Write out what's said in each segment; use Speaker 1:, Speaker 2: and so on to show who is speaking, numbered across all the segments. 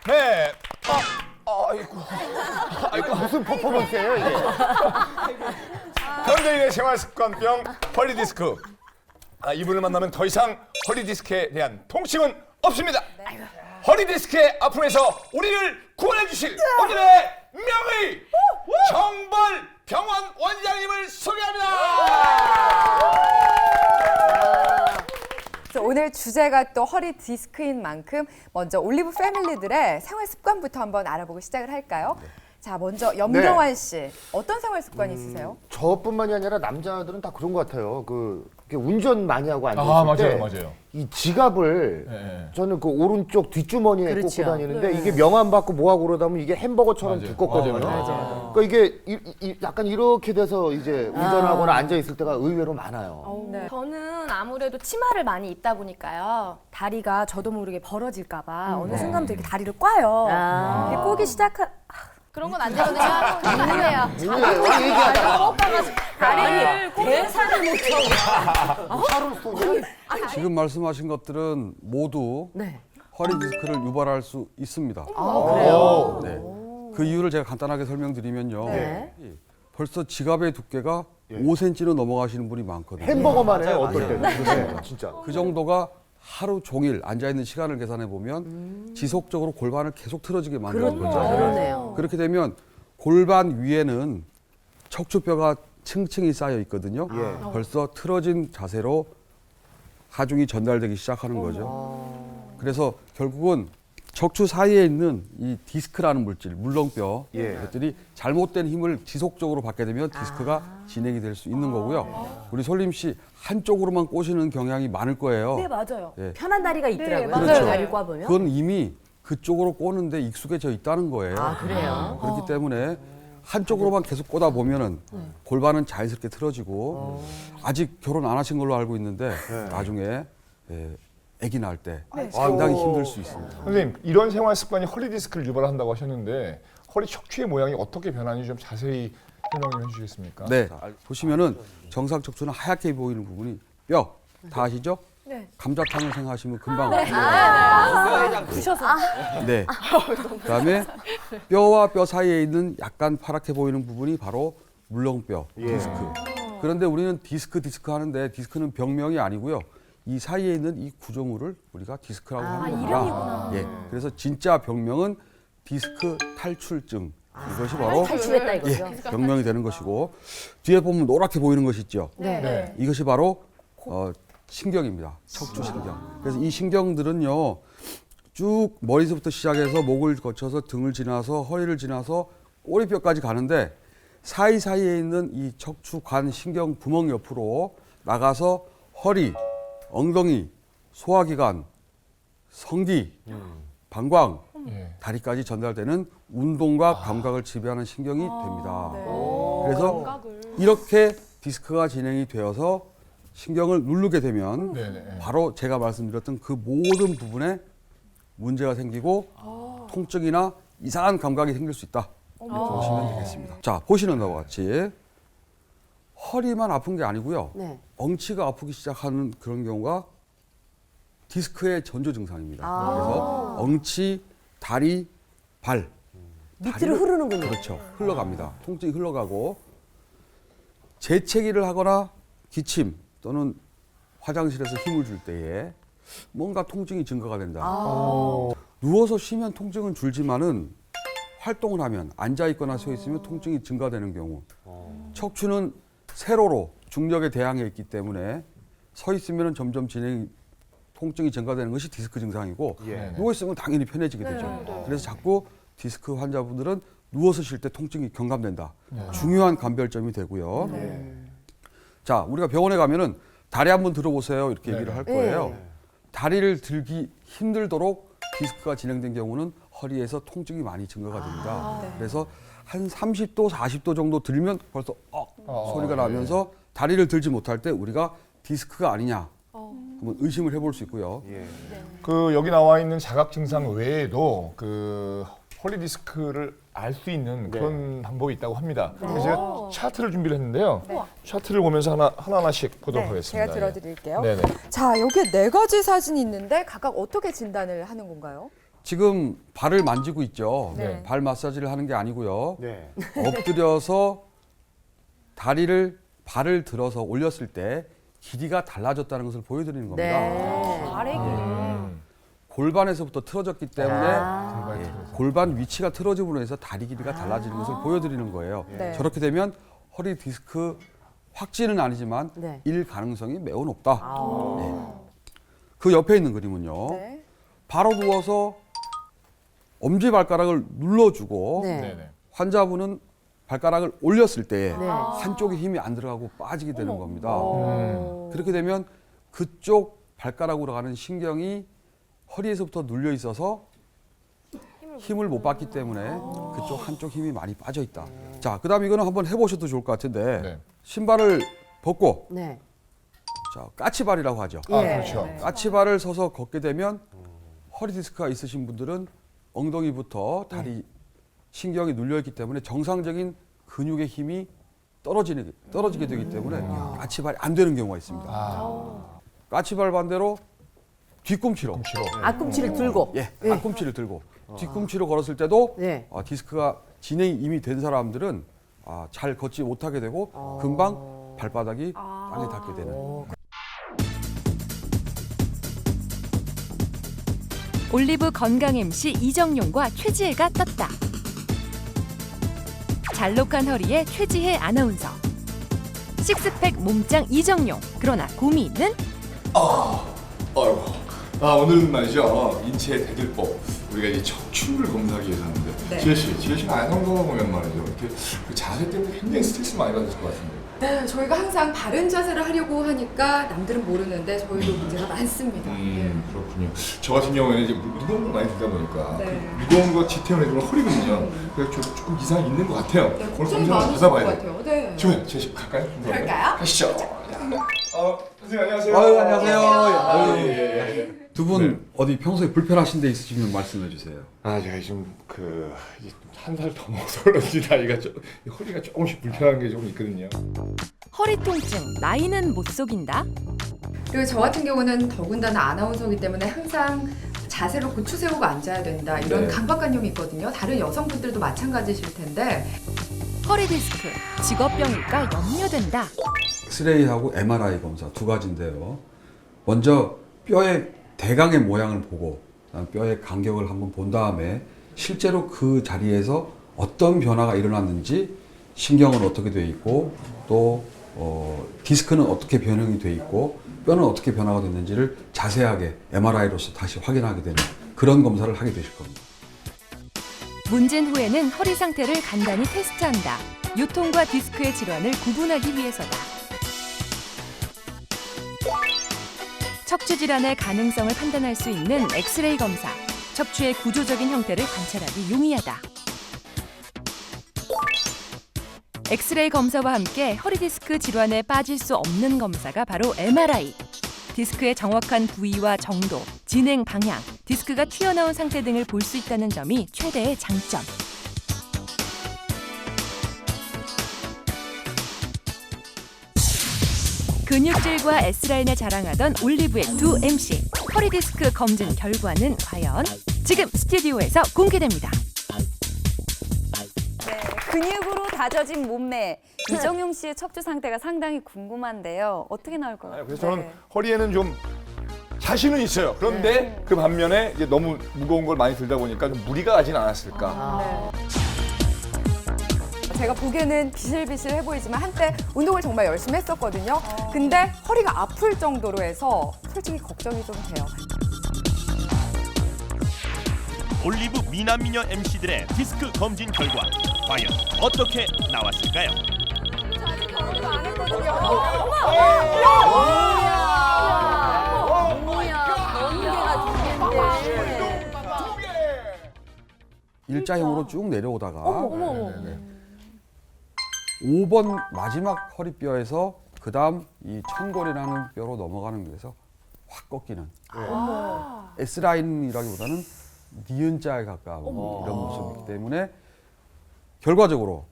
Speaker 1: 네. 아이고.
Speaker 2: 무슨 퍼포먼스예요 이게?
Speaker 1: 현대인의 생활습관병 헐리디스크. 이분을 만나면 더 이상 헐리디스크에 대한 통증은 없습니다. 헐리디스크의 아픔에서 우리를 구원해 주실 오늘의 명의 정벌 병원 원장님을 소개합니다.
Speaker 3: 그래서 오늘 주제가 또 허리 디스크인 만큼 먼저 올리브 패밀리들의 생활 습관부터 한번 알아보고 시작을 할까요? 자, 먼저 염정환 씨, 어떤 생활 습관이 있으세요?
Speaker 2: 저뿐만이 아니라 남자들은 다 그런 것 같아요. 이렇게 운전 많이 하고 앉아있을 때
Speaker 1: 맞아요.
Speaker 2: 이 지갑을
Speaker 1: 네.
Speaker 2: 저는 그 오른쪽 뒷주머니에
Speaker 4: 그렇죠.
Speaker 2: 꽂고 다니는데 이게 명함 받고 뭐하고 그러다 보면 이게 햄버거처럼
Speaker 1: 맞아요.
Speaker 2: 두껍거든요.
Speaker 1: 맞아요.
Speaker 2: 그러니까 이게 약간 이렇게 돼서 이제 운전하거나 앉아있을 때가 의외로 많아요.
Speaker 3: 네.
Speaker 5: 저는 아무래도 치마를 많이 입다 보니까요. 다리가 저도 모르게 벌어질까봐 어느 순간부터 이렇게 다리를 꽈요.
Speaker 4: 아.
Speaker 5: 이렇게 꼬기 그런 건 안 되거든요. 그건 안 돼요.
Speaker 2: 뭐예요? 얘기하다가
Speaker 5: 다리를
Speaker 4: 대사를 못 쳐.
Speaker 6: 지금 말씀하신 것들은 모두
Speaker 4: 네.
Speaker 6: 허리 디스크를 유발할 수 있습니다.
Speaker 4: 그래요?
Speaker 6: 네. 그 이유를 제가 간단하게 설명드리면요.
Speaker 4: 네.
Speaker 6: 벌써 지갑의 두께가 5cm는 넘어가시는 분이 많거든요.
Speaker 2: 햄버거만 해요 어떨 때는. 네, 진짜.
Speaker 6: 그 정도가 하루 종일 앉아있는 시간을 계산해 보면 지속적으로 골반을 계속 틀어지게 만드는 거죠.
Speaker 4: 그러네요.
Speaker 6: 그렇게 되면 골반 위에는 척추뼈가 층층이 쌓여 있거든요.
Speaker 2: 예.
Speaker 6: 벌써 틀어진 자세로 하중이 전달되기 시작하는 거죠. 그래서 결국은 척추 사이에 있는 이 디스크라는 물질, 물렁뼈
Speaker 2: 예.
Speaker 6: 것들이 잘못된 힘을 지속적으로 받게 되면 디스크가 진행이 될 수 있는 거고요. 우리 솔림 씨 한쪽으로만 꼬시는 경향이 많을 거예요.
Speaker 5: 네, 맞아요.
Speaker 6: 예.
Speaker 4: 편한 다리가 있더라고요.
Speaker 6: 그렇죠.
Speaker 4: 다리를 꽈보면.
Speaker 6: 그건 이미 그쪽으로 꼬는데 익숙해져 있다는 거예요.
Speaker 4: 아, 그래요?
Speaker 6: 그렇기 때문에 한쪽으로만 계속 꼬다 보면은 골반은 자연스럽게 틀어지고 아직 결혼 안 하신 걸로 알고 있는데 나중에 아기 낳을 때 상당히 힘들 수 있습니다.
Speaker 1: 선생님, 이런 생활 습관이 허리 디스크를 유발한다고 하셨는데 허리 척추의 모양이 어떻게 변하는지 좀 자세히 설명 좀 해주시겠습니까?
Speaker 6: 네, 보시면은 정상 척추는 하얗게 보이는 부분이 뼈 다 아시죠?
Speaker 5: 네.
Speaker 6: 감자탕을 생각하시면 금방
Speaker 5: 부셔서.
Speaker 6: 네. 그다음에 뼈와 뼈 사이에 있는 약간 파랗게 보이는 부분이 바로 물렁뼈, 디스크. 그런데 우리는 디스크 하는데 디스크는 병명이 아니고요. 이 사이에 있는 이 구조물을 우리가 디스크라고 하는 겁니다.
Speaker 5: 이름이구나.
Speaker 6: 예. 그래서 진짜 병명은 디스크 탈출증. 이것이 바로
Speaker 4: 탈출했다 이거죠?
Speaker 6: 병명이 되는 것이고 뒤에 보면 노랗게 보이는 것이 있죠.
Speaker 4: 네.
Speaker 1: 네.
Speaker 6: 이것이 바로 신경입니다. 척추 신경. 그래서 이 신경들은요. 쭉 머리서부터 시작해서 목을 거쳐서 등을 지나서 허리를 지나서 꼬리뼈까지 가는데 사이사이에 있는 이 척추관 신경 구멍 옆으로 나가서 허리, 엉덩이, 소화기관, 성기, 방광,
Speaker 1: 예.
Speaker 6: 다리까지 전달되는 운동과 감각을 지배하는 신경이 됩니다. 그래서 이렇게 디스크가 진행이 되어서 신경을 누르게 되면
Speaker 1: 네네.
Speaker 6: 바로 제가 말씀드렸던 그 모든 부분에 문제가 생기고 통증이나 이상한 감각이 생길 수 있다. 이렇게 보시면 되겠습니다. 자, 보시는 바와 같이 허리만 아픈 게 아니고요.
Speaker 4: 네.
Speaker 6: 엉치가 아프기 시작하는 그런 경우가 디스크의 전조 증상입니다. 그래서 엉치, 다리, 발
Speaker 4: 밑으로 흐르는군요.
Speaker 6: 그렇죠. 흘러갑니다. 통증이 흘러가고 재채기를 하거나 기침 또는 화장실에서 힘을 줄 때에 뭔가 통증이 증가가 된다. 누워서 쉬면 통증은 줄지만은 활동을 하면 앉아 있거나 서 있으면 통증이 증가되는 경우. 척추는 세로로 중력에 대항해 있기 때문에 서 있으면 점점 통증이 증가되는 것이 디스크 증상이고
Speaker 2: 예.
Speaker 6: 누워 있으면 당연히 편해지게 되죠. 그래서 자꾸 디스크 환자분들은 누워서 쉴 때 통증이 경감된다. 중요한 감별점이 되고요. 자, 우리가 병원에 가면은 다리 한번 들어보세요 이렇게 얘기를 할 거예요. 다리를 들기 힘들도록 디스크가 진행된 경우는 허리에서 통증이 많이 증가가 됩니다. 그래서 한 30도, 40도 정도 들면 벌써 소리가 나면서 다리를 들지 못할 때 우리가 디스크가 아니냐 한번 의심을 해볼 수 있고요.
Speaker 1: 그 여기 나와 있는 자각 증상 외에도 그 홀리 디스크를 알 수 있는 그런 방법이 있다고 합니다. 그래서 제가 차트를 준비를 했는데요. 차트를 보면서 하나씩 보도록
Speaker 3: 네,
Speaker 1: 하겠습니다.
Speaker 3: 제가 들어드릴게요.
Speaker 1: 네네.
Speaker 3: 자, 여기에 4가지 사진이 있는데 각각 어떻게 진단을 하는 건가요?
Speaker 6: 지금 발을 만지고 있죠.
Speaker 1: 네.
Speaker 6: 발 마사지를 하는 게 아니고요.
Speaker 2: 네.
Speaker 6: 엎드려서 발을 들어서 올렸을 때 길이가 달라졌다는 것을 보여드리는 겁니다.
Speaker 4: 네.
Speaker 5: 발의
Speaker 6: 골반에서부터 틀어졌기 때문에
Speaker 1: 정말
Speaker 6: 골반 위치가 틀어짐으로 해서 다리 길이가 달라지는 것을 보여드리는 거예요.
Speaker 3: 네.
Speaker 6: 저렇게 되면 허리 디스크 확진은 아니지만
Speaker 4: 네.
Speaker 6: 일 가능성이 매우 높다. 네. 그 옆에 있는 그림은요.
Speaker 3: 네.
Speaker 6: 바로 누워서 엄지 발가락을 눌러주고
Speaker 4: 네.
Speaker 1: 네네.
Speaker 6: 환자분은 발가락을 올렸을 때
Speaker 4: 네.
Speaker 6: 한쪽에 힘이 안 들어가고 빠지게 되는 겁니다.
Speaker 4: 어.
Speaker 6: 그렇게 되면 그쪽 발가락으로 가는 신경이 허리에서부터 눌려 있어서 힘을 못 받기 때문에 그쪽 한쪽 힘이 많이 빠져 있다. 자, 그다음 이거는 한번 해보셔도 좋을 것 같은데
Speaker 1: 네.
Speaker 6: 신발을 벗고
Speaker 4: 네.
Speaker 6: 자, 까치발이라고 하죠.
Speaker 1: 아,
Speaker 4: 예.
Speaker 1: 그렇죠.
Speaker 6: 까치발을 서서 걷게 되면 허리 디스크가 있으신 분들은 엉덩이부터 다리 신경이 눌려 있기 때문에 정상적인 근육의 힘이 떨어지게 되기 때문에 까치발이 안 되는 경우가 있습니다. 까치발 반대로 뒤꿈치로
Speaker 4: 앞꿈치를 들고.
Speaker 6: 예, 앞꿈치를 들고 뒤꿈치로 걸었을 때도
Speaker 4: 네.
Speaker 6: 디스크가 진행이 이미 된 사람들은 잘 걷지 못하게 되고 금방 발바닥이 땅에 닿게 되는.
Speaker 7: 올리브 건강 MC 이정용과 최지혜가 떴다. 잘록한 허리에 최지혜 아나운서. 식스팩 몸짱 이정용. 그러나 고민은
Speaker 1: 아이고. 오늘은 말이죠. 인체 대들보. 우리가 이제 척추를 검사하기 위해서 하는데.
Speaker 3: 네.
Speaker 1: 지혜 씨가 아나운서 보면 말이죠. 이렇게 그 자세 때문에 굉장히 스트레스 많이 받으실 것 같은데.
Speaker 3: 네, 저희가 항상 바른 자세를 하려고 하니까 남들은 모르는데 저희도 문제가 많습니다.
Speaker 1: 그렇군요. 저 같은 경우에는 이제 무거운 걸 많이 들다 보니까
Speaker 3: 네.
Speaker 1: 무거운 거 지태우는 허리거든요. 그래서 조금 이상이 있는 것 같아요.
Speaker 3: 네,
Speaker 1: 오늘
Speaker 3: 걱정이
Speaker 1: 검사
Speaker 3: 많으실 것
Speaker 1: 받아봐야 돼요.
Speaker 3: 같아요. 네.
Speaker 1: 좋아요. 지혜 씨 갈까요?
Speaker 3: 그럴까요?
Speaker 1: 가시죠. 선생님 안녕하세요.
Speaker 6: 아유, 안녕하세요.
Speaker 1: 아유, 예.
Speaker 6: 두 분 어디 평소에 불편하신 데 있으시면 말씀해 주세요.
Speaker 1: 제가 지금 한 살 더 먹어서 그런지 나이가 허리가 조금씩 불편한 게 조금 있거든요.
Speaker 7: 허리 통증, 나이는 못 속인다.
Speaker 3: 그리고 저 같은 경우는 더군다나 아나운서이기 때문에 항상 자세를 고추 세우고 앉아야 된다 이런
Speaker 1: 네.
Speaker 3: 강박관념이 있거든요. 다른 여성분들도 마찬가지실 텐데
Speaker 7: 허리 디스크, 직업병일까 염려된다.
Speaker 6: 엑스레이하고 MRI 검사 두 가지인데요. 먼저 뼈의 대강의 모양을 보고 그다음 뼈의 간격을 한번 본 다음에 실제로 그 자리에서 어떤 변화가 일어났는지 신경은 어떻게 되어 있고 또 디스크는 어떻게 변형이 되어 있고 뼈는 어떻게 변화가 됐는지를 자세하게 MRI로서 다시 확인하게 되는 그런 검사를 하게 되실 겁니다.
Speaker 7: 문진 후에는 허리 상태를 간단히 테스트한다. 요통과 디스크의 질환을 구분하기 위해서다. 척추 질환의 가능성을 판단할 수 있는 엑스레이 검사. 척추의 구조적인 형태를 관찰하기 용이하다. 엑스레이 검사와 함께 허리 디스크 질환에 빠질 수 없는 검사가 바로 MRI. 디스크의 정확한 부위와 정도, 진행 방향, 디스크가 튀어나온 상태 등을 볼 수 있다는 점이 최대의 장점. 근육질과 S라인을 자랑하던 올리브의 두 MC. 허리 디스크 검진 결과는 과연? 지금 스튜디오에서 공개됩니다.
Speaker 8: 근육으로 다져진 몸매 이정용 씨의 척추 상태가 상당히 궁금한데요. 어떻게 나올 것 같아요?
Speaker 1: 그래서 저는 허리에는 좀 자신은 있어요. 그런데 그 반면에 이제 너무 무거운 걸 많이 들다 보니까 좀 무리가 가진 않았을까.
Speaker 3: 제가 보기에는 비실비실해 보이지만 한때 운동을 정말 열심히 했었거든요. 근데 허리가 아플 정도로 해서 솔직히 걱정이 좀 돼요.
Speaker 9: 올리브 미남미녀 MC들의 디스크 검진 결과 과연 어떻게 나왔을까요?
Speaker 3: 안 했거든요.
Speaker 6: 일자형으로 쭉 내려오다가 5번 마지막 허리뼈에서 그 다음 이 천골이라는 뼈로 넘어가는 데서 확 꺾이는 S라인이라기보다는 니은자에 가까운 이런 모습이기 때문에 결과적으로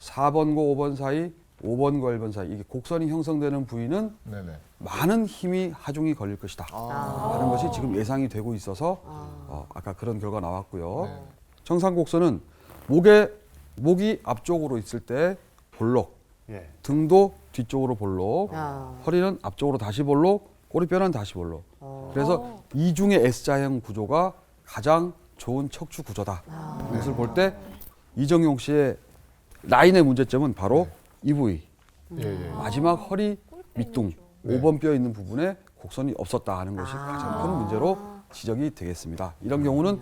Speaker 6: 4번과 5번 사이 5번과 1번 사이 이게 곡선이 형성되는 부위는
Speaker 1: 네네.
Speaker 6: 많은 힘이 하중이 걸릴 것이다 하는 것이 지금 예상이 되고 있어서 아까 그런 결과 나왔고요.
Speaker 1: 네.
Speaker 6: 정상 곡선은 목이 앞쪽으로 있을 때 볼록,
Speaker 2: 예.
Speaker 6: 등도 뒤쪽으로 볼록,
Speaker 4: 아.
Speaker 6: 허리는 앞쪽으로 다시 볼록, 꼬리뼈는 다시 볼록. 그래서 이중의 S자형 구조가 가장 좋은 척추 구조다. 이것을 볼 때 이정용 씨의 라인의 문제점은 바로 이 부위,
Speaker 1: 예, 예.
Speaker 6: 마지막 허리 밑둥,
Speaker 1: 네.
Speaker 6: 5번 뼈 있는 부분에 곡선이 없었다 하는 것이 가장 큰 문제로 지적이 되겠습니다. 이런 경우는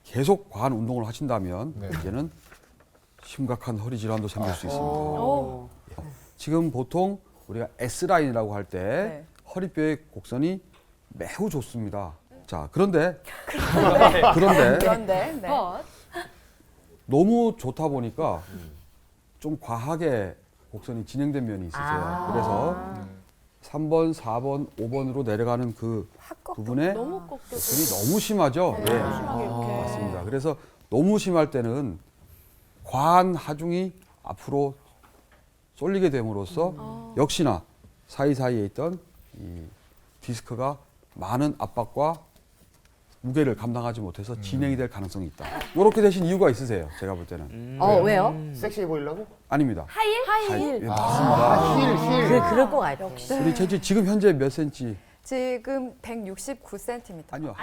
Speaker 6: 계속 과한 운동을 하신다면
Speaker 1: 네.
Speaker 6: 이제는 심각한 허리 질환도 생길 수 있습니다. 지금 보통 우리가 S라인이라고 할 때
Speaker 3: 네.
Speaker 6: 허리뼈의 곡선이 매우 좋습니다. 자, 그런데
Speaker 3: 그런데 네.
Speaker 6: 너무 좋다 보니까 좀 과하게 곡선이 진행된 면이 있으세요. 그래서 3번, 4번, 5번으로 내려가는 그 부분에 곡선이 너무 심하죠. 네. 맞습니다. 그래서 너무 심할 때는 과한 하중이 앞으로 쏠리게 됨으로써 역시나 사이사이에 있던 이 디스크가 많은 압박과 무게를 감당하지 못해서 진행이 될 가능성이 있다. 이렇게 되신 이유가 있으세요. 제가 볼 때는.
Speaker 4: 왜요?
Speaker 2: 섹시해 보이려고?
Speaker 6: 아닙니다.
Speaker 5: 하일?
Speaker 6: 예, 맞습니다.
Speaker 2: 힐.
Speaker 4: 그럴 것 같아.
Speaker 6: 우리 채지 지금 현재 몇 센치?
Speaker 3: 지금 169cm.
Speaker 6: 아니요.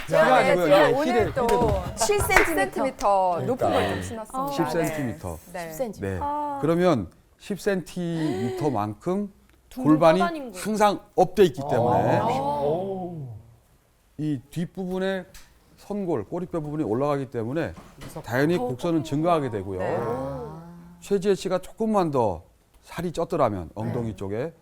Speaker 3: 제가
Speaker 6: 아니고요.
Speaker 3: 제가
Speaker 6: 예,
Speaker 3: 오늘 또 7cm 높은 걸 좀 신었습니다.
Speaker 6: 10cm.
Speaker 3: 네.
Speaker 4: 10cm.
Speaker 6: 네. 그러면 10cm만큼 골반이 항상 업돼 있기 때문에 이 뒷부분에 선골, 꼬리뼈 부분이 올라가기 때문에 당연히 곡선은 증가하게 되고요. 최지혜 씨가 조금만 더 살이 쪘더라면 엉덩이 쪽에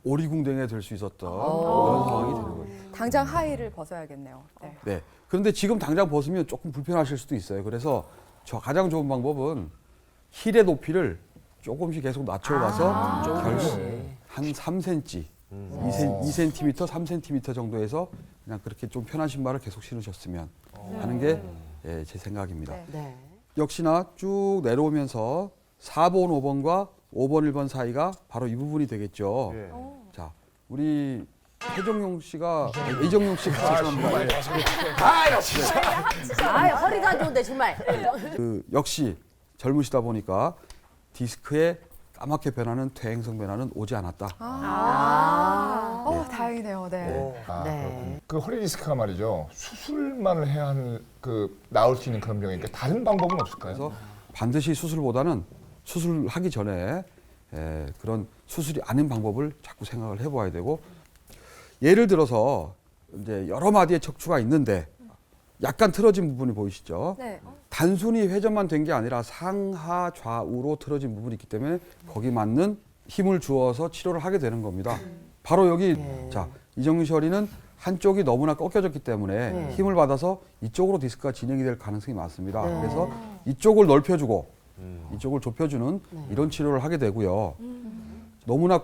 Speaker 6: 오리궁뎅이가 될 수 있었던 그런 상황이 되는 거예요.
Speaker 3: 당장 하의를 벗어야겠네요. 네.
Speaker 6: 네. 그런데 지금 당장 벗으면 조금 불편하실 수도 있어요. 그래서 저 가장 좋은 방법은 힐의 높이를 조금씩 계속 낮춰가서 한 3cm, 2cm, 3cm 정도에서 그냥 그렇게 좀 편한 신발을 계속 신으셨으면 하는 게 제 생각입니다.
Speaker 3: 네.
Speaker 4: 네.
Speaker 6: 역시나 쭉 내려오면서 4번, 5번과 5번, 1번 사이가 바로 이 부분이 되겠죠.
Speaker 2: 예.
Speaker 6: 자, 우리 이정용 씨가 죄송합니다.
Speaker 4: 허리가 안 좋은데 정말.
Speaker 6: 그 역시 젊으시다 보니까 디스크의 까맣게 변하는 퇴행성 변화는 오지 않았다.
Speaker 3: 다행이네요. 네.
Speaker 4: 네.
Speaker 1: 그 허리 디스크가 말이죠. 수술만을 해야 하는 나올 수 있는 그런 병이니까 다른 방법은 없을까요?
Speaker 6: 그래서 반드시 수술보다는 수술하기 전에 그런 수술이 아닌 방법을 자꾸 생각을 해봐야 되고, 예를 들어서 이제 여러 마디의 척추가 있는데 약간 틀어진 부분이 보이시죠?
Speaker 3: 네.
Speaker 6: 단순히 회전만 된 게 아니라 상하 좌우로 틀어진 부분이 있기 때문에 거기 맞는 힘을 주어서 치료를 하게 되는 겁니다. 바로 여기 자, 이정윤 씨 허리는 한쪽이 너무나 꺾여졌기 때문에 힘을 받아서 이쪽으로 디스크가 진행이 될 가능성이 많습니다. 그래서 이쪽을 넓혀주고 이쪽을 좁혀주는 이런 치료를 하게 되고요. 너무나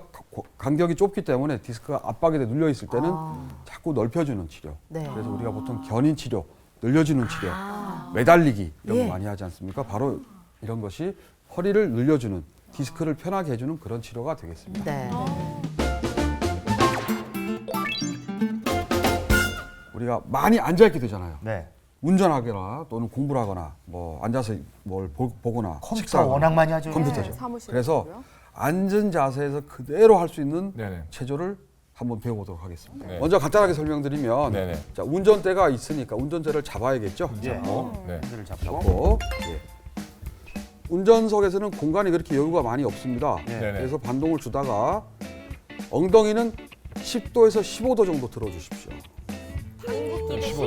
Speaker 6: 간격이 좁기 때문에 디스크가 압박에 눌려 있을 때는 자꾸 넓혀주는 치료.
Speaker 4: 네.
Speaker 6: 그래서 우리가 보통 견인 치료, 늘려주는 치료, 매달리기 이런 거 많이 하지 않습니까? 바로 이런 것이 허리를 늘려주는, 디스크를 편하게 해주는 그런 치료가 되겠습니다.
Speaker 4: 네.
Speaker 6: 우리가 많이 앉아있게 되잖아요.
Speaker 2: 네.
Speaker 6: 운전하거나 또는 공부를 하거나 뭐 앉아서 뭘 보거나
Speaker 2: 컴퓨터
Speaker 6: 식사하거나.
Speaker 2: 워낙 많이 하죠.
Speaker 6: 컴퓨터죠.
Speaker 3: 사무실에
Speaker 6: 그래서
Speaker 3: 있고요.
Speaker 6: 앉은 자세에서 그대로 할 수 있는
Speaker 1: 네네.
Speaker 6: 체조를 한번 배워보도록 하겠습니다.
Speaker 1: 네.
Speaker 6: 먼저 간단하게 설명드리면
Speaker 1: 네네.
Speaker 6: 자, 운전대가 있으니까 운전대를 잡아야겠죠.
Speaker 2: 예.
Speaker 1: 네.
Speaker 2: 를 잡고.
Speaker 6: 잡고 운전석에서는 공간이 그렇게 여유가 많이 없습니다.
Speaker 2: 네네.
Speaker 6: 그래서 반동을 주다가 엉덩이는 10도에서 15도 정도 들어주십시오.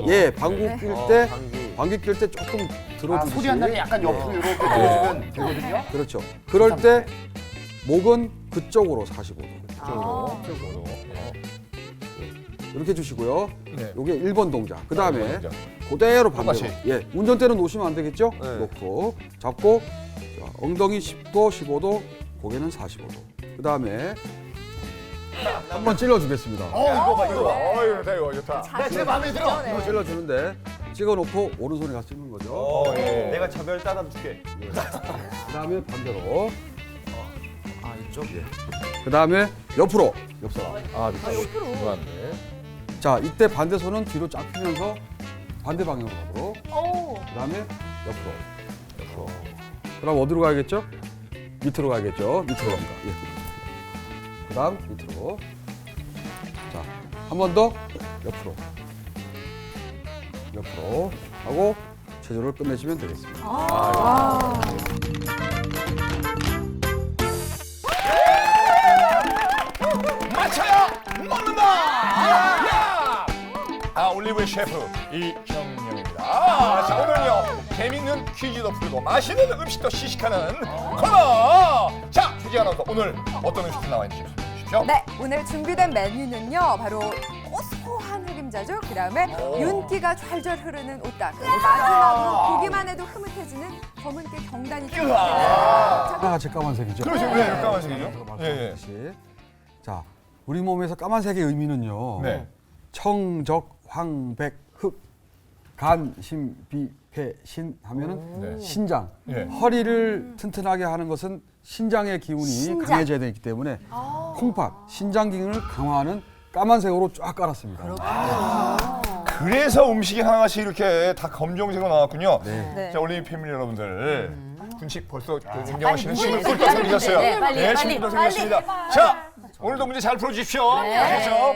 Speaker 6: 예, 방귀 낄 때, 방귀 낄 때 조금 들어주듯이.
Speaker 2: 소리 한 나게 약간 옆으로 이렇게 들어주면 되거든요.
Speaker 6: 그렇죠. 그럴 때 목은 그쪽으로 45도.
Speaker 1: 쪽으로.
Speaker 6: 이렇게 해주시고요.
Speaker 1: 네.
Speaker 6: 요게 1번 동작. 그 다음에
Speaker 1: 동작.
Speaker 6: 그대로 반대로.
Speaker 1: 똑같이.
Speaker 6: 예, 운전대는 놓으시면 안 되겠죠? 놓고 잡고 자, 엉덩이 10도, 15도, 고개는 45도. 그 다음에 한번 찔러주겠습니다.
Speaker 1: 이거 봐. 이거 좋다.
Speaker 2: 네, 제 마음에 들어.
Speaker 6: 한번 찔러주는데 찍어놓고 오른손에 가서 찍는 거죠.
Speaker 1: 예.
Speaker 10: 내가 저별 따다 줄게.
Speaker 6: 그다음에 반대로. 이쪽. 예. 그다음에 옆으로. 옆 사람.
Speaker 1: 옆으로.
Speaker 6: 자, 이때 반대 손은 뒤로 쫙 펴면서 반대 방향으로 가도록. 그다음에 옆으로. 그다음 어디로 가야겠죠? 밑으로 가야겠죠. 밑으로 갑니다. 예. 그다음 밑으로. 자, 한 번 더 옆으로. 옆으로 하고 체조를 끝내시면 되겠습니다.
Speaker 1: 맞춰야 먹는다. 야! 올리브의 셰프 이정영입니다. 자, 오늘은요 재밌는 퀴즈도 풀고 맛있는 음식도 시식하는 코너. 자, 주지 아나운서 오늘 어떤 음식이 나와 있는지 소개해 주십시오.
Speaker 3: 네, 오늘 준비된 메뉴는요 바로 고소한 흑임자죠. 그다음에 윤기가 좔좔 흐르는 오딱. 그리고 마지막으로 보기만 해도 흐뭇해지는 검은깨 경단이
Speaker 1: 으아.
Speaker 6: 하나같이 까만색이죠.
Speaker 1: 그렇죠. 왜 까만색이죠? 예, 예.
Speaker 6: 말씀하셨듯이. 자, 우리 몸에서 까만색의 의미는요.
Speaker 1: 네.
Speaker 6: 청적, 황백, 흑, 간, 심, 비, 폐, 신 하면은
Speaker 1: 네.
Speaker 6: 신장.
Speaker 1: 예.
Speaker 6: 허리를 튼튼하게 하는 것은 신장의 기운이 강해져야 되기 때문에 콩팥, 신장 기능을 강화하는 까만색으로 쫙 깔았습니다.
Speaker 1: 그래서 음식이 하나씩 이렇게 다 검정색으로 나왔군요.
Speaker 6: 네.
Speaker 1: 자, 올리브 패밀리 여러분들. 군식 벌써 윤경아 씨는 침을 꿀떡 생기셨어요.
Speaker 4: 네, 빨리,
Speaker 1: 침을 꿀떡 생겼습니다. 자, 오늘도 문제 잘 풀어주십시오. 그렇죠?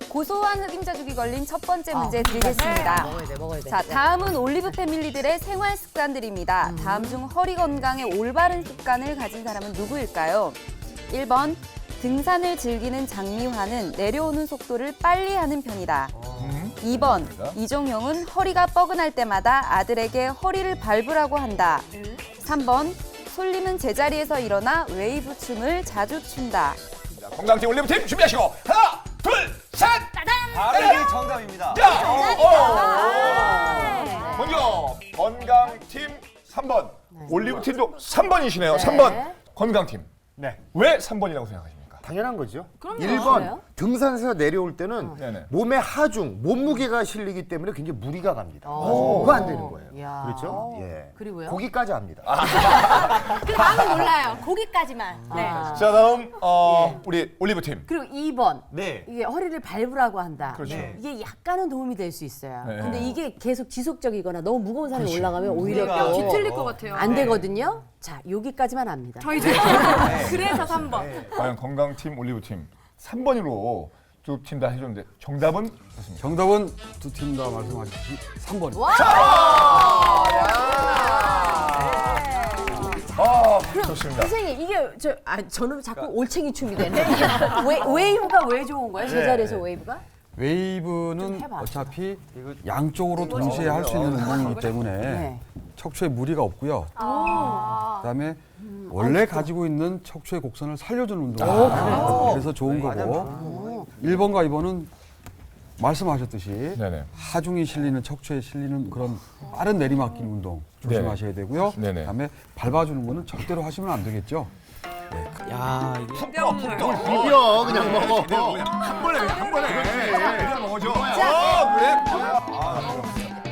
Speaker 8: 고소한 흑임자죽이 걸린 첫 번째 문제 드리겠습니다.
Speaker 4: 먹어야 돼.
Speaker 8: 자, 다음은 올리브 패밀리들의 생활 습관들입니다. 다음 중 허리 건강에 올바른 습관을 가진 사람은 누구일까요? 1번, 등산을 즐기는 장미화는 내려오는 속도를 빨리 하는 편이다. 2번, 이종형은 허리가 뻐근할 때마다 아들에게 허리를 밟으라고 한다. 3번, 솔림은 제자리에서 일어나 웨이브 춤을 자주 춘다.
Speaker 1: 자, 건강팀 올리브 팀 준비하시고 하나, 둘, 셋!
Speaker 10: 바로 정답입니다.
Speaker 1: 자, 먼저 건강팀 3번, 올리브 팀도 3번이시네요. 3번 건강팀.
Speaker 10: 네.
Speaker 1: 왜 3번이라고 생각하십니까?
Speaker 2: 당연한 거죠. 1번 등산에서 내려올 때는
Speaker 1: 네네.
Speaker 2: 몸에 하중, 몸무게가 실리기 때문에 굉장히 무리가 갑니다. 그거 안 되는 거예요.
Speaker 4: 야.
Speaker 2: 그렇죠? 예.
Speaker 4: 그리고요?
Speaker 2: 거기까지 합니다.
Speaker 5: 그 다음은 몰라요. 거기까지만. 네.
Speaker 1: 자, 다음 우리 올리브 팀.
Speaker 4: 그리고 2번.
Speaker 10: 네.
Speaker 4: 이게 허리를 밟으라고 한다.
Speaker 1: 그렇죠.
Speaker 10: 네.
Speaker 4: 이게 약간은 도움이 될 수 있어요.
Speaker 1: 네.
Speaker 4: 근데 이게 계속 지속적이거나 너무 무거운 산에 올라가면 오히려
Speaker 10: 무게가
Speaker 4: 또
Speaker 5: 뒤틀릴 것 같아요.
Speaker 4: 안 되거든요. 자, 여기까지만 합니다.
Speaker 5: 저희도 그래서 3번.
Speaker 1: 과연 건강팀, 올리브 팀 3번으로 두 팀 다 해줬는데 정답은 좋습니다.
Speaker 6: 정답은 두 팀 다 말씀하셨듯이 3번입니다.
Speaker 1: 좋습니다.
Speaker 4: 선생님, 이게 저는 자꾸 올챙이 춤이 되네. 웨이브가 왜 좋은 거예요? 제자리에서 웨이브가?
Speaker 6: 웨이브는
Speaker 4: 해봐.
Speaker 6: 어차피 양쪽으로 동시에 할 수 있는 운동이기 때문에
Speaker 4: 네.
Speaker 6: 척추에 무리가 없고요. 그다음에 원래 가지고 있는 척추의 곡선을 살려주는 운동이에요. 그래서 좋은 거고 1번과 2번은 말씀하셨듯이
Speaker 1: 네네.
Speaker 6: 하중이 실리는 척추에 실리는 그런 빠른 내리막길 운동 조심하셔야 되고요.
Speaker 1: 네네.
Speaker 6: 그다음에 밟아주는 거는 절대로 하시면 안 되겠죠.
Speaker 10: 야, 이거
Speaker 2: 비벼 그냥 먹어.
Speaker 1: 한 번에 그냥 먹어줘.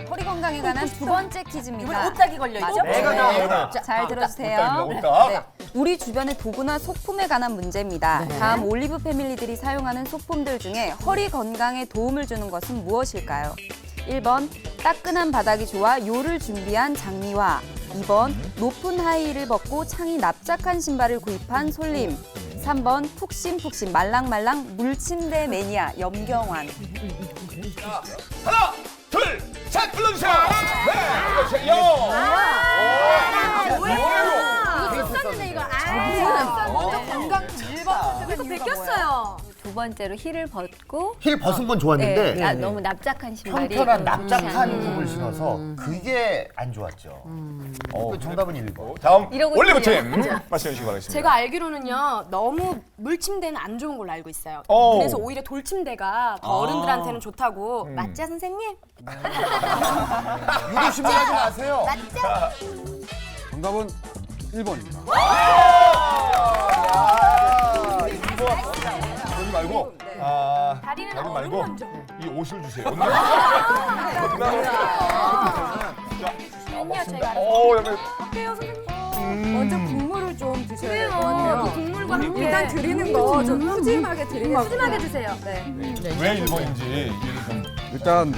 Speaker 8: 허리 건강에 관한 두 번째 퀴즈입니다.
Speaker 4: 옷딱이 걸려있죠?
Speaker 8: 맞아? 잘 들어주세요.
Speaker 1: 옷딱.
Speaker 8: 네. 우리 주변의 도구나 소품에 관한 문제입니다. 다음 올리브 패밀리들이 사용하는 소품들 중에 허리 건강에 도움을 주는 것은 무엇일까요? 1번, 따끈한 바닥이 좋아 요를 준비한 장미화. 2번, 높은 하이힐을 벗고 창이 납작한 신발을 구입한 솔림. 3번, 푹신푹신 말랑말랑 물침대 매니아 염경환.
Speaker 1: 하나, 둘, 셋 불러주세요. 네, 불러주세요.
Speaker 5: 이거 썼는데 이거.
Speaker 3: 먼저 건강팀 1번
Speaker 5: 이거 베꼈어요.
Speaker 8: 두 번째로 힐을 벗고
Speaker 2: 힐 벗은 건 좋았는데
Speaker 8: 너무 납작한 신발이
Speaker 2: 평평한 납작한 굽을 신어서 그게 안 좋았죠. 그 정답은 1번.
Speaker 1: 다음
Speaker 8: 이러고
Speaker 1: 올리브
Speaker 8: 있군요.
Speaker 1: 팀 말씀해 주시기 바라겠습니다.
Speaker 5: 제가 알기로는요, 너무 물침대는 안 좋은 걸로 알고 있어요.
Speaker 1: 오.
Speaker 5: 그래서 오히려 돌침대가 더 어른들한테는 좋다고. 맞죠, 선생님?
Speaker 2: 유도심하지 마세요.
Speaker 6: 정답은 1번입니다.
Speaker 1: 그러지 말고
Speaker 5: 다리는
Speaker 1: 다리
Speaker 5: 어른
Speaker 1: 말고
Speaker 5: 먼저.
Speaker 1: 이 옷을 주세요.
Speaker 5: 아니요, 제가
Speaker 3: 어때요, 선생님? 먼저 국물을 좀 드셔야 될 것
Speaker 5: 그
Speaker 3: 같아요.
Speaker 5: 국물과 함께
Speaker 3: 일단 드리는 거 좀 푸짐하게 드리겠습니다.
Speaker 5: 푸짐하게 드세요.
Speaker 3: 네.
Speaker 1: 왜 1번인지 이해를 좀.
Speaker 6: 일단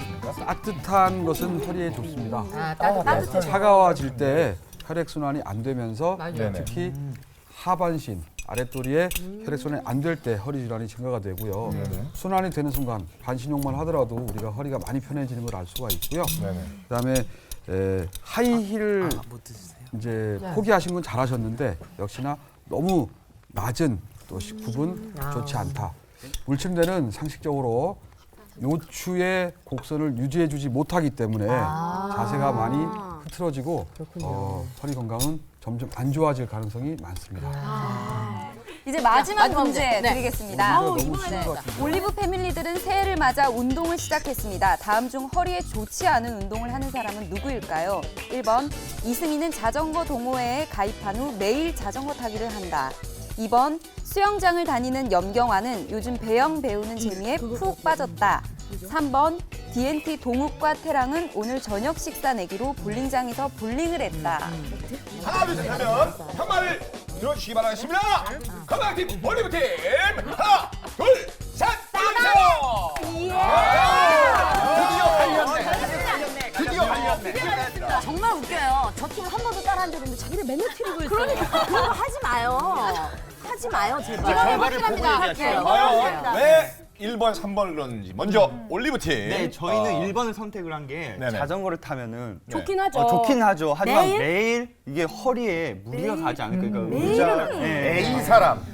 Speaker 6: 따뜻한 것은 허리에 좋습니다.
Speaker 4: 따뜻해.
Speaker 6: 차가워질 때 혈액순환이 안 되면서
Speaker 1: 네네.
Speaker 6: 특히 하반신, 아랫도리에 혈액순환이 안 될 때 허리 질환이 증가가 되고요. 순환이 되는 순간 반신욕만 하더라도 우리가 허리가 많이 편해지는 걸 알 수가 있고요.
Speaker 1: 네네.
Speaker 6: 그다음에 하이힐 이제 포기하신 건 잘하셨는데 역시나 너무 낮은 또 부분 좋지 않다. 물침대는 상식적으로 요추의 곡선을 유지해주지 못하기 때문에 자세가 많이 흐트러지고 허리 건강은 점점 안 좋아질 가능성이 많습니다.
Speaker 8: 이제 마지막
Speaker 4: 마지막
Speaker 8: 문제
Speaker 4: 문제. 네.
Speaker 8: 드리겠습니다.
Speaker 6: 너무 쉬운 것 같은데.
Speaker 8: 올리브 패밀리들은 새해를 맞아 운동을 시작했습니다. 다음 중 허리에 좋지 않은 운동을 하는 사람은 누구일까요? 1번 이승희는 자전거 동호회에 가입한 후 매일 자전거 타기를 한다. 2번 수영장을 다니는 염경화는 요즘 배영 배우는 재미에 푹 빠졌다. 3번 DNT 동욱과 태랑은 오늘 저녁 식사 내기로 볼링장에서 볼링을 했다.
Speaker 1: 하나 둘 셋 하면 평말을 들어주시기 바라겠습니다. 건강팀 올리브팀 하나 둘 셋 올려주세요. 드디어 갈렸네.
Speaker 4: 정말 웃겨요. 저 팀은 한 번도 따라한 적 없는데 자기들 맨날 트립을 그러니까 그런 거 하지 마요. 하지 마요, 제발.
Speaker 10: 결과를 보고 얘기할게요.
Speaker 1: 과연 왜 1번, 3번을 넣었는지 먼저 올리브팀.
Speaker 10: 네, 저희는 1번을 선택을 한 게
Speaker 1: 네네.
Speaker 10: 자전거를 타면은
Speaker 4: 좋긴 하죠.
Speaker 10: 좋긴 하죠. 하지만
Speaker 4: 매일?
Speaker 10: 매일 이게 허리에 무리가 가지 않을까. 그러니까
Speaker 4: 매일은
Speaker 10: 네.
Speaker 2: A 사람.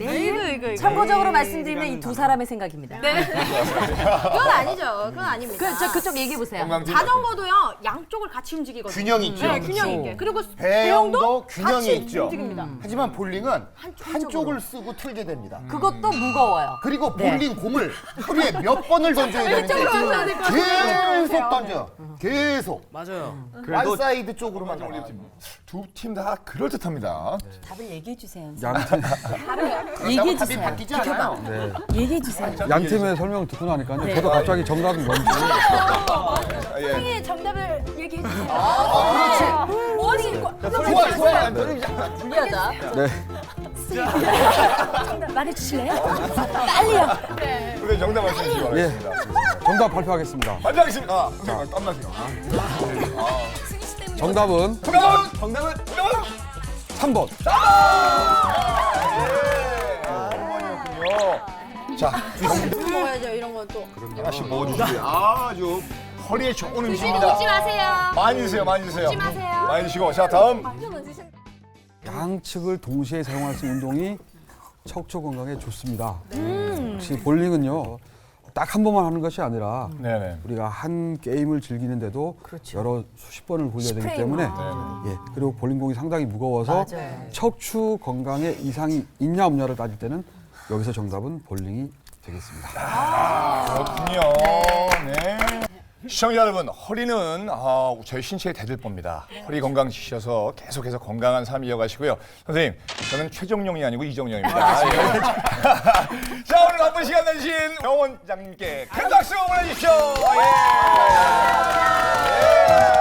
Speaker 4: 참고적으로 말씀드리면 이 두 사람의 생각입니다.
Speaker 5: 그건 아니죠. 그건 아닙니다.
Speaker 4: 그쪽 얘기해 보세요.
Speaker 1: 건강팀.
Speaker 5: 자전거도요, 양쪽을 같이 움직이거든요.
Speaker 2: 균형 있죠.
Speaker 5: 네, 균형 있게. 그리고
Speaker 2: 배영도 균형이
Speaker 5: 같이
Speaker 2: 있죠.
Speaker 5: 움직입니다.
Speaker 2: 하지만 볼링은 한쪽을 쓰고 틀게 됩니다.
Speaker 4: 그것도 무거워요.
Speaker 2: 그리고 볼링 공을 허리에 몇 번을 던져야 되는지 계속 던져. 계속.
Speaker 10: 맞아요.
Speaker 2: 완 사이드 쪽으로만 던져.
Speaker 1: 두 팀 다 그럴 듯합니다.
Speaker 4: 답을 얘기해 주세요.
Speaker 6: 양팀
Speaker 4: 얘기해
Speaker 2: 답이
Speaker 4: 주세요.
Speaker 2: 바뀌지 않아요.
Speaker 4: 얘기해 주세요.
Speaker 6: 양팀의 설명을 듣고 나니까요. 저도 갑자기 정답이 뭔지
Speaker 1: 예.
Speaker 5: 선생님 정답을 얘기해 주세요.
Speaker 2: 좋아, 좋아.
Speaker 4: 불리하다.
Speaker 6: 네.
Speaker 5: 정답 말해주실래요? 빨리요.
Speaker 1: 그래 정답 말씀해 주시기 바라겠습니다.
Speaker 6: 정답 발표하겠습니다.
Speaker 1: 반장이십니다. 선생님 땀나세요.
Speaker 6: 정답은
Speaker 1: 정답은
Speaker 6: 3번.
Speaker 1: 자,
Speaker 5: 먹어야죠, 이런 건 또.
Speaker 1: 하나씩 먹어주시고요. 아주 허리에 좋은 음식입니다.
Speaker 5: 잊지 마세요.
Speaker 1: 많이 드세요, 많이 드세요.
Speaker 5: 잊지 마세요.
Speaker 1: 많이 드시고, 자 다음.
Speaker 6: 양측을 동시에 사용할 수 있는 운동이 척추 건강에 좋습니다. 역시 볼링은요. 딱 한 번만 하는 것이 아니라
Speaker 1: 네네.
Speaker 6: 우리가 한 게임을 즐기는데도 여러 수십 번을 굴려야 되기 때문에 예, 그리고 볼링공이 상당히 무거워서 척추 건강에 이상이 있냐 없냐를 따질 때는 여기서 정답은 볼링이 되겠습니다.
Speaker 1: 그렇군요. 네. 시청자 여러분, 허리는 저희 신체의 대들보입니다. 허리 건강 지키셔서 계속해서 건강한 삶 이어가시고요. 선생님, 저는 최정용이 아니고 이정용입니다. 예. 자, 오늘 바쁜 시간 내주신 정 원장님께 큰 박수 보내주십시오. 예. 예.